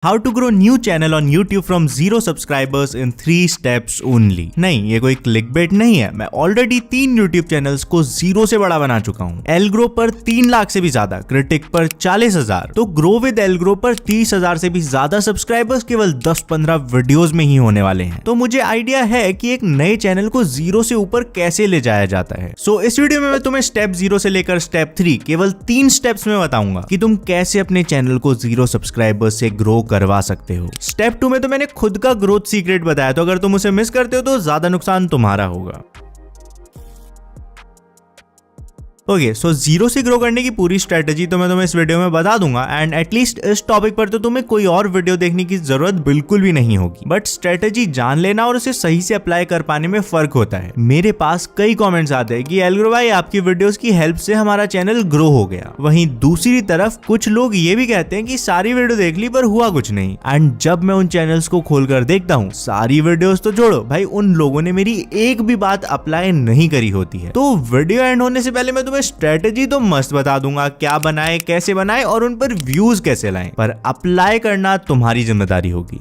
How to grow new channel on YouTube from 0 subscribers in 3 steps only. नहीं, ये कोई clickbait नहीं है। मैं ऑलरेडी 3 YouTube चैनल्स को 0 से बड़ा बना चुका हूँ। एलग्रो पर 3 लाख से भी ज्यादा, क्रिटिक पर 40,000, तो ग्रो विद एलग्रो पर 30,000 से भी ज्यादा सब्सक्राइबर्स केवल 10-15 वीडियोस में ही होने वाले हैं। तो मुझे आइडिया है कि एक नए चैनल को 0 से ऊपर कैसे ले जाया जाता है। सो इस वीडियो में मैं तुम्हें स्टेप 0 से लेकर स्टेप 3 केवल 3 स्टेप्स में बताऊंगा कि तुम कैसे अपने चैनल को 0 सब्सक्राइबर्स से ग्रो करवा सकते हो। स्टेप 2 में तो मैंने खुद का ग्रोथ सीक्रेट बताया, तो अगर तुम उसे मिस करते हो तो ज्यादा नुकसान तुम्हारा होगा। ओके, सो 0 से ग्रो करने की पूरी स्ट्रेटेजी तो मैं तुम्हें इस वीडियो में बता दूंगा एंड एटलीस्ट इस टॉपिक पर तो तुम्हें कोई और वीडियो देखने की जरूरत बिल्कुल भी नहीं होगी। बट स्ट्रेटेजी जान लेना और उसे सही से अप्लाई कर पाने में फर्क होता है। मेरे पास कई कमेंट्स आते हैं कि एलग्रो भाई आपकी वीडियोस की हेल्प से हमारा चैनल ग्रो हो गया। वहीं दूसरी तरफ कुछ लोग ये भी कहते हैं कि सारी वीडियो देख ली पर हुआ कुछ नहीं। एंड जब मैं उन चैनल्स को खोलकर देखता हूँ, सारी वीडियोस तो छोड़ो भाई, उन लोगों ने मेरी एक भी बात अप्लाई नहीं करी होती है। तो वीडियो एंड होने से पहले मैं तुम्हें स्ट्रेटेजी तो मस्त बता दूंगा, क्या बनाए, कैसे बनाए और उन पर व्यूज कैसे लाएं, पर अप्लाई करना तुम्हारी जिम्मेदारी होगी।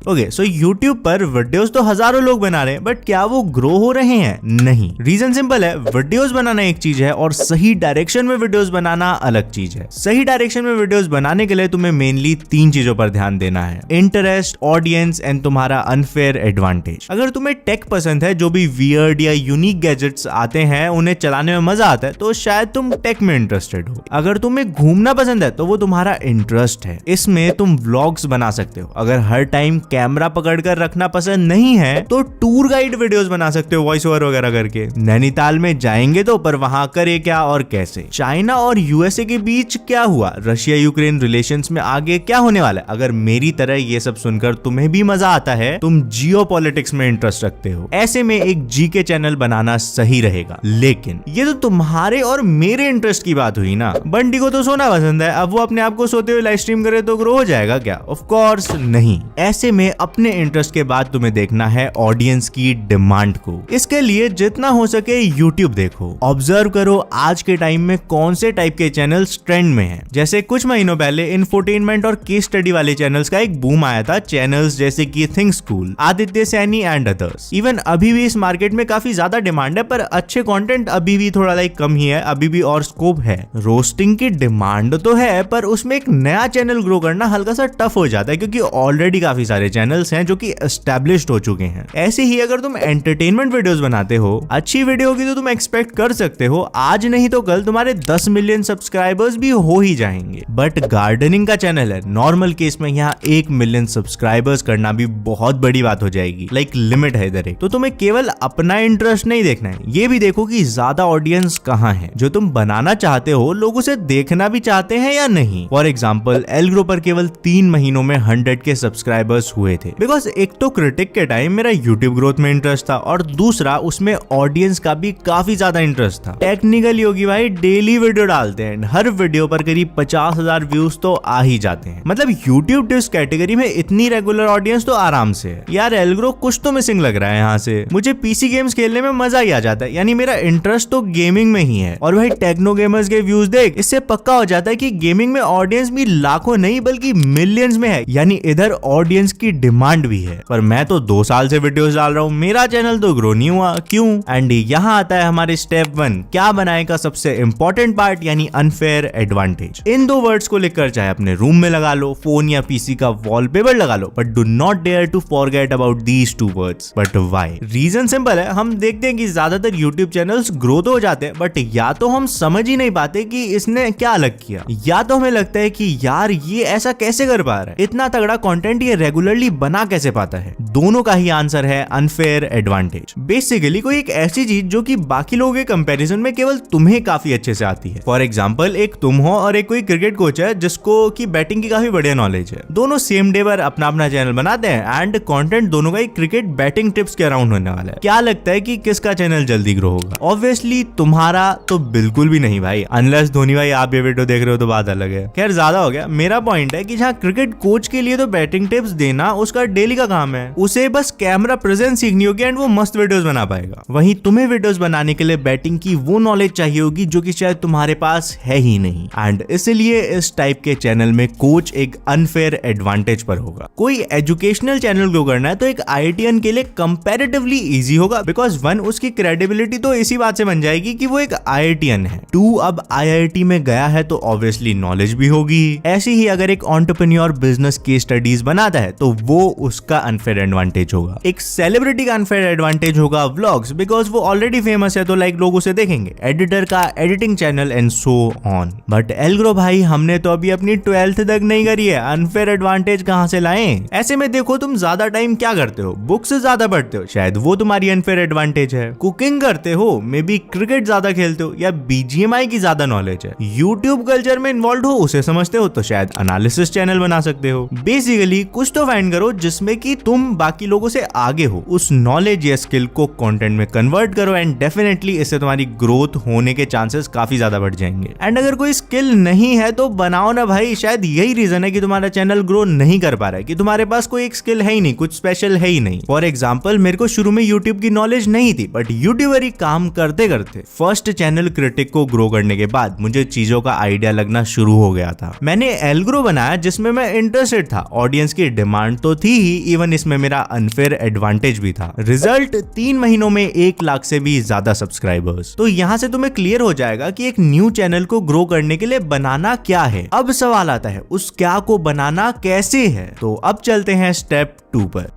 ओके, सो YouTube पर वीडियोस तो हजारों लोग बना रहे हैं, बट क्या वो ग्रो हो रहे हैं? नहीं। रीजन सिंपल है, वीडियोस बनाना एक चीज है और सही डायरेक्शन में वीडियोस बनाना अलग चीज है। सही डायरेक्शन में वीडियोस बनाने के लिए तुम्हें मेनली 3 चीजों पर ध्यान देना है: इंटरेस्ट, ऑडियंस एंड तुम्हारा अनफेयर एडवांटेज। अगर तुम्हें टेक पसंद है, जो भी वियर्ड या यूनिक गैजेट्स आते हैं उन्हें चलाने में मजा आता है, तो शायद तुम टेक में इंटरेस्टेड हो। अगर तुम्हें घूमना पसंद है तो वो तुम्हारा इंटरेस्ट है, इसमें तुम व्लॉग्स बना सकते हो। अगर हर टाइम कैमरा पकड़कर रखना पसंद नहीं है तो टूर गाइड वीडियोस बना सकते हो, वॉइस ओवर वगैरह करके। नैनीताल में जाएंगे तो, पर वहां करे क्या और कैसे? चाइना और यूएसए के बीच क्या हुआ? रशिया यूक्रेन रिलेशंस में आगे क्या होने वाला है? अगर मेरी तरह ये सब सुनकर तुम्हें भी मजा आता है, तुम जियोपॉलिटिक्स में इंटरेस्ट रखते हो, ऐसे में एक जीके चैनल बनाना सही रहेगा। लेकिन ये तो तुम्हारे और मेरे इंटरेस्ट की बात हुई ना। बंटी को तो सोना पसंद है, अब वो अपने आप को सोते हुए लाइव स्ट्रीम करे तो ग्रो हो जाएगा क्या? ऑफ कोर्स नहीं। ऐसे में अपने इंटरेस्ट के बाद तुम्हें देखना है ऑडियंस की डिमांड को। इसके लिए जितना हो सके YouTube देखो, ऑब्जर्व करो आज के टाइम में कौन से टाइप के चैनल्स ट्रेंड में हैं। जैसे कुछ महीनों पहले इंफोटेनमेंट और केस स्टडी वाले चैनल्स का एक बूम आया था। चैनल्स जैसे कि think school, Aditya Saini and others. Even अभी भी इस मार्केट में काफी ज्यादा डिमांड है, पर अच्छे कंटेंट अभी भी थोड़ा कम ही है, अभी भी और स्कोप है। रोस्टिंग की डिमांड तो है, पर उसमें एक नया चैनल ग्रो करना हल्का सा टफ हो जाता है, क्योंकि ऑलरेडी काफी सारे चैनल्स हैं जो कि एस्टैब्लिश्ड हो चुके हैं। ऐसे ही अगर तुम एंटरटेनमेंट वीडियोस बनाते हो, अच्छी वीडियो होगी तो तुम एक्सपेक्ट कर सकते हो आज नहीं तो कल तुम्हारे 10 मिलियन सब्सक्राइबर्स भी हो ही जाएंगे। बट गार्डनिंग का चैनल है, नॉर्मल केस में यहाँ 1 मिलियन सब्सक्राइबर्स करना भी बहुत बड़ी बात हो जाएगी। लिमिट है इधर एक। तो तुम्हें केवल अपना इंटरेस्ट नहीं देखना है, ये भी देखो कि ज्यादा ऑडियंस कहाँ है। जो तुम बनाना चाहते हो लोग उसे देखना भी चाहते हैं या नहीं। फॉर एग्जाम्पल, एलग्रो पर केवल 3 महीनों में 100 के सब्सक्राइबर्स हुए थे, बिकॉज एक तो क्रिटिक के टाइम मेरा YouTube ग्रोथ में इंटरेस्ट था और दूसरा उसमें ऑडियंस का भी काफी ज्यादा इंटरेस्ट था। टेक्निकल योगी भाई डेली वीडियो डालते हैं, हर वीडियो पर करीब 50,000 व्यूज तो आ ही जाते हैं। मतलब YouTube टिप्स कैटेगरी में इतनी रेगुलर ऑडियंस तो आराम से है। यार एलग्रो कुछ तो मिसिंग लग रहा है यहाँ से। मुझे पीसी गेम्स खेलने में मजा ही आ जाता है, यानी मेरा इंटरेस्ट तो गेमिंग में ही है। और भाई टेक्नो गेमर्स के व्यूज देख, इससे पक्का हो जाता है कि गेमिंग में ऑडियंस भी लाखों नहीं बल्कि मिलियंस में है, यानी इधर ऑडियंस की डिमांड भी है। पर मैं तो 2 साल से वीडियोस डाल रहा हूँ, मेरा चैनल तो ग्रो नहीं हुआ, क्यों? एंड यहाँ आता है हमारे स्टेप 1, क्या बनाए का सबसे इंपॉर्टेंट पार्ट, यानी अनफेयर एडवांटेज। इन 2 वर्ड्स को लिखकर चाहे अपने रूम में लगा लो, फोन या पीसी का वॉलपेपर लगा लो, but do not dare to forget about these 2 words. But why? Reason simple है, हम देखते हैं कि ज्यादातर यूट्यूब चैनल्स ग्रो तो हो जाते हैं, बट या तो हम समझ ही नहीं पाते कि इसने क्या अलग किया, या तो हमें लगता है कि यार ये ऐसा कैसे कर पा रहा है, इतना तगड़ा कंटेंट ये रेगुलरली बना कैसे पाता है। दोनों का ही आंसर है अनफेयर एडवांटेज। बेसिकली कोई एक ऐसी चीज जो कि बाकी लोगों के कंपैरिजन में केवल तुम्हें काफी अच्छे से आती है। फॉर एग्जांपल, एक तुम हो और एक कोई क्रिकेट कोच है जिसको की बैटिंग की काफी बढ़िया नॉलेज है। दोनों सेम डे पर अपना अपना चैनल बनाते हैं एंड कंटेंट दोनों का ही क्रिकेट बैटिंग टिप्स के अराउंड होने वाला है। क्या लगता है कि किसका चैनल जल्दी ग्रो होगा? ऑब्वियसली तुम्हारा तो बिल्कुल भी नहीं भाई, अनलेस धोनी भाई आप ये वीडियो देख रहे हो तो बात अलग है। खैर ज्यादा हो गया। मेरा पॉइंट है कि जहाँ क्रिकेट कोच के लिए तो बैटिंग टिप्स देना बनाना उसका डेली का काम है, उसे बस कैमरा प्रेजेंस सीखनी होगी एंड वो मस्त वीडियोस बना पाएगा। वहीं तुम्हें वीडियोस बनाने के लिए बैटिंग की वो नॉलेज चाहिए होगी जो कि शायद तुम्हारे पास है ही नहीं, एंड इसलिए इस टाइप के चैनल में कोच एक अनफेयर एडवांटेज पर होगा। कोई एजुकेशनल चैनल ग्रो करना है तो एक आईआईटीएन के लिए कंपैरेटिवली इजी होगा, बिकॉज वन उसकी क्रेडिबिलिटी तो इसी बात से बन जाएगी कि वो एक आईआईटीएन है, टू अब आईआईटी में गया है तो ऑब्वियसली नॉलेज भी होगी। ऐसी ही अगर एक एंटरप्रेन्योर बिजनेस केस स्टडीज बनाता है तो वो उसका अनफेयर एडवांटेज होगा। एक सेलिब्रिटी का अनफेयर एडवांटेज होगा व्लॉग्स, बिकॉज वो ऑलरेडी फेमस है तो लाइक लोग उसे देखेंगे। एडिटर का editing channel and so on. But एल्ग्रो भाई, हमने तो अभी अपनी 12th तक नहीं करी है, अनफेयर एडवांटेज कहां से लाएं? ऐसे में देखो तुम ज्यादा टाइम क्या करते हो, बुक से ज्यादा पढ़ते हो, शायद वो तुम्हारी अनफेयर एडवांटेज है। कुकिंग करते हो, मे बी क्रिकेट ज्यादा खेलते हो, या बीजीएमआई की ज्यादा नॉलेज है। यूट्यूब कल्चर में इन्वॉल्व हो, उसे समझते हो तो शायद एनालिसिस चैनल बना सकते हो। बेसिकली कुछ तो फाइंड करो जिसमें कि तुम बाकी लोगों से आगे हो, उस नॉलेज या स्किल को कंटेंट में कन्वर्ट करो एंड डेफिनेटली इससे तुम्हारी ग्रोथ होने के चांसेस काफी ज्यादा बढ़ जाएंगे। एंड अगर कोई स्किल नहीं है तो बनाओ ना भाई, शायद यही रीजन है कि तुम्हारा चैनल ग्रो नहीं कर पा रहा है कि तुम्हारे पास कोई एक स्किल है ही नहीं, कुछ स्पेशल है ही नहीं। फॉर एग्जाम्पल, मेरे को शुरू में यूट्यूब की नॉलेज नहीं थी, बट यूट्यूबर ही काम करते करते फर्स्ट चैनल क्रिटिक को ग्रो करने के बाद मुझे चीजों का आइडिया लगना शुरू हो गया था। मैंने एल्ग्रो बनाया जिसमें मैं इंटरेस्टेड था, ऑडियंस की डिमांड तो थी ही, इवन इसमें मेरा अनफेयर एडवांटेज भी था। रिजल्ट 3 महीनों में 1 लाख से भी ज्यादा सब्सक्राइबर्स। तो यहाँ से तुम्हें क्लियर हो जाएगा कि एक न्यू चैनल को ग्रो करने के लिए बनाना क्या है। अब सवाल आता है उस क्या को बनाना कैसे है। तो अब चलते हैं स्टेप 2 पर।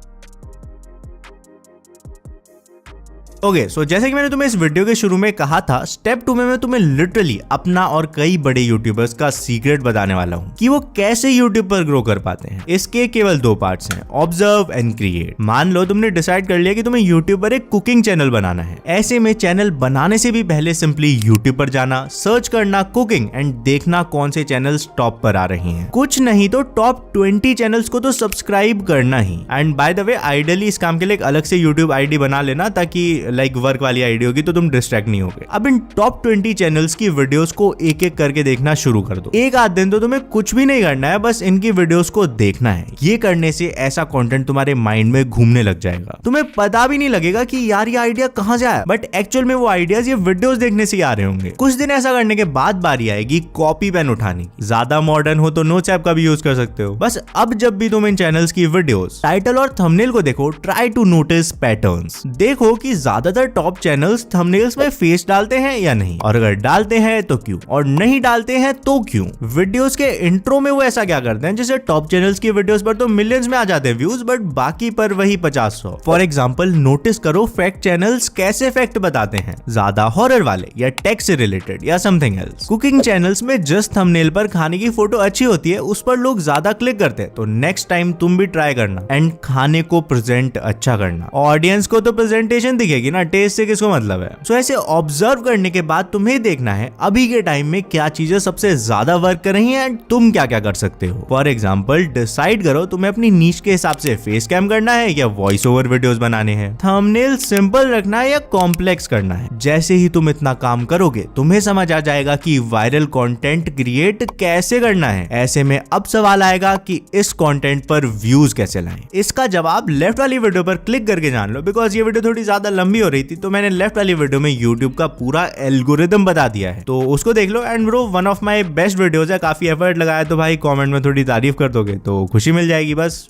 ओके, सो जैसे कि मैंने तुम्हें इस वीडियो के शुरू में कहा था, स्टेप 2 में मैं तुम्हें लिटरली अपना और कई बड़े यूट्यूबर्स का सीक्रेट बताने वाला हूं कि वो कैसे यूट्यूब पर ग्रो कर पाते हैं। इसके केवल 2 पार्ट्स हैं, ऑब्जर्व एंड क्रिएट। मान लो तुमने डिसाइड कर लिया कि तुम्हें यूट्यूब पर एक कुकिंग चैनल बनाना है। ऐसे में चैनल बनाने से भी पहले सिंपली यूट्यूब पर जाना, सर्च करना कुकिंग एंड देखना कौन से चैनल्स टॉप पर आ रहे हैं। कुछ नहीं तो टॉप 20 चैनल्स को तो सब्सक्राइब करना ही। And by the way, ideally इस काम के लिए एक अलग से यूट्यूब आईडी बना लेना, ताकि लाइक वर्क वाली आईडी होगी तो तुम डिस्ट्रैक्ट नहीं होगे। अब इन टॉप 20 चैनल्स की वीडियोस को एक एक करके देखना शुरू कर दो। एक आध दिन तो तुम्हें कुछ भी नहीं करना है, बस इनकी वीडियोस को देखना है। ये करने से ऐसा कंटेंट तुम्हारे माइंड में घूमने लग जाएगा, तुम्हें पता भी नहीं लगेगा कि यार ये आइडिया कहां से आया, बट एक्चुअल में वो आइडियाज ये वीडियोस देखने से ही आ रहे होंगे। कुछ दिन ऐसा करने के बाद बारी आएगी कॉपी पेन उठाने की। ज्यादा मॉडर्न हो तो नोट्स ऐप का भी यूज कर सकते हो। बस अब जब भी तुम इन चैनल्स की वीडियोस टाइटल और थंबनेल को देखो, ट्राई टू नोटिस पैटर्न्स। देखो कि ज्यादातर टॉप चैनल्स थंबनेल्स में फेस डालते हैं या नहीं, और अगर डालते हैं तो क्यों, और नहीं डालते हैं तो क्यों। वीडियोस के इंट्रो में वो ऐसा क्या करते हैं, जैसे टॉप चैनल्स की वीडियोस पर तो मिलियंस में आ जाते हैं व्यूज, बट बाकी पर वही 50-100। फॉर एग्जांपल, नोटिस करो फैक्ट चैनल्स कैसे फैक्ट बताते हैं, ज्यादा हॉरर वाले या टेक से रिलेटेड या समथिंग एल्स। कुकिंग चैनल्स में जस्ट थंबनेल पर खाने की फोटो अच्छी होती है, उस पर लोग ज्यादा क्लिक करते हैं, तो नेक्स्ट टाइम तुम भी ट्राई करना एंड खाने को प्रेजेंट अच्छा करना। ऑडियंस को तो प्रेजेंटेशन दिखेगी ना, टेस्ट से किसको मतलब है। सो ऐसे ऑब्जर्व करने के बाद तुम्हें देखना है अभी के टाइम में क्या चीजें सबसे ज्यादा वर्क कर रही हैं एंड तुम क्या क्या कर सकते हो। फॉर एग्जांपल, डिसाइड करो तुम्हें अपनी नीश के हिसाब से फेस कैम करना है या वॉइस ओवर वीडियोस बनाने हैं, थंबनेल सिंपल रखना है या कॉम्प्लेक्स करना है। जैसे ही तुम इतना काम करोगे तुम्हें समझ आ जाएगा कि वायरल कंटेंट क्रिएट कैसे करना है। ऐसे में अब सवाल आएगा कि इस कंटेंट पर व्यूज कैसे लाएं। इसका जवाब लेफ्ट वाली वीडियो पर क्लिक करके जान लो, बिकॉज ये वीडियो थोड़ी ज्यादा लंबी हो रही थी तो मैंने लेफ्ट वाली वीडियो में YouTube का पूरा एल्गोरिदम बता दिया है, तो उसको देख लो। And bro, one of my best videos है, काफी एफर्ट लगाया, तो भाई कमेंट में थोड़ी तारीफ कर दोगे तो खुशी मिल जाएगी बस।